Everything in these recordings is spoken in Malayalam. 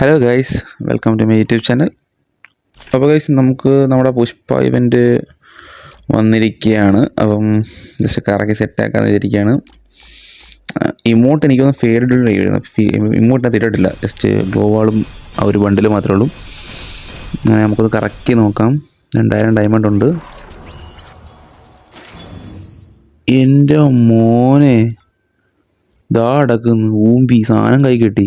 Hello guys, welcome to my YouTube channel. അപ്പോൾ ഗൈസ്, നമുക്ക് നമ്മുടെ പുഷ്പ ഇവൻറ്റ് വന്നിരിക്കുകയാണ്. അപ്പം ജസ്റ്റ് കറക്കി സെറ്റാക്കാന്ന് വിചാരിക്കുകയാണ്. ഇമോട്ട് എനിക്കൊന്ന് ഫെയർഡ് ഇമോട്ടിനെ തിരിട്ടില്ല. ജസ്റ്റ് ഗ്ലോവാളും ആ ഒരു ബണ്ടിൽ മാത്രമേ ഉള്ളൂ. നമുക്കത് കറക്കി നോക്കാം. 2000 ഡയമണ്ട് ഉണ്ട്. എൻ്റെ മോനെ, ദാ അടക്കുന്നു ഊമ്പി സാധനം കൈ കെട്ടി.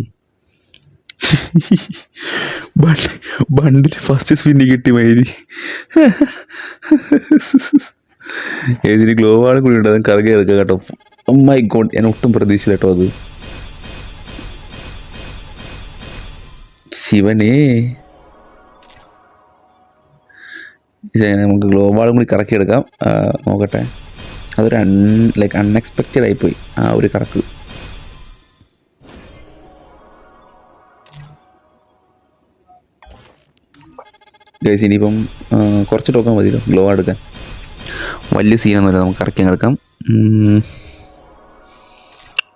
ബണ്ടിൽ ഫസ്റ്റ് സ്പിന്നി കിട്ടി മൈരി. ഏതിന് ഗ്ലോ വാൾ കൂടി ഉണ്ട്, അതും കറങ്ങി എടുക്കുക കേട്ടോ. മൈ ഗോഡ്, ഞാൻ ഒട്ടും പ്രതീക്ഷിച്ചില്ല കേട്ടോ അത്. ശിവനേ, നമുക്ക് ഗ്ലോ വാളും കൂടി കറക്കിയെടുക്കാം. നോക്കട്ടെ, അതൊരു അൺഎക്സ്പെക്റ്റഡ് ആയിപ്പോയി ആ ഒരു കറക്ക്. ഗൈസ്, ഇനിയിപ്പം കുറച്ച് ടോക്കൺ മതിയല്ലോ ഗ്ലോ എടുക്കാൻ. വലിയ സീനൊന്നുമില്ല, നമുക്ക് കറക്കി എടുക്കാം.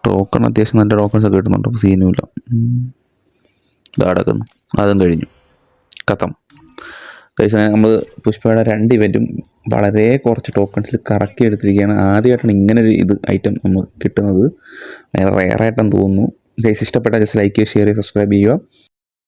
ടോക്കൺ അത്യാവശ്യം നല്ല ടോക്കൺസ് ഒക്കെ കിട്ടുന്നുണ്ട്, അപ്പോൾ സീനുമില്ല. ഇതാ അടക്കുന്നു, അതും കഴിഞ്ഞു, കഥം. ഗൈസ്, അങ്ങനെ നമ്മൾ പുഷ്പയുടെ 2 ഇവൻറ്റും വളരെ കുറച്ച് ടോക്കൺസിൽ കറക്കി എടുത്തിരിക്കുകയാണ്. ആദ്യമായിട്ടാണ് ഇങ്ങനൊരു ഐറ്റം നമുക്ക് കിട്ടുന്നത്. ഭയങ്കര റെയറായിട്ടെന്ന് തോന്നുന്നു. ഗൈസ്, ഇഷ്ടപ്പെട്ടാൽ ജസ്റ്റ് ലൈക്ക് ചെയ്യുക, ഷെയർ ചെയ്യുക, സബ്സ്ക്രൈബ് ചെയ്യുക.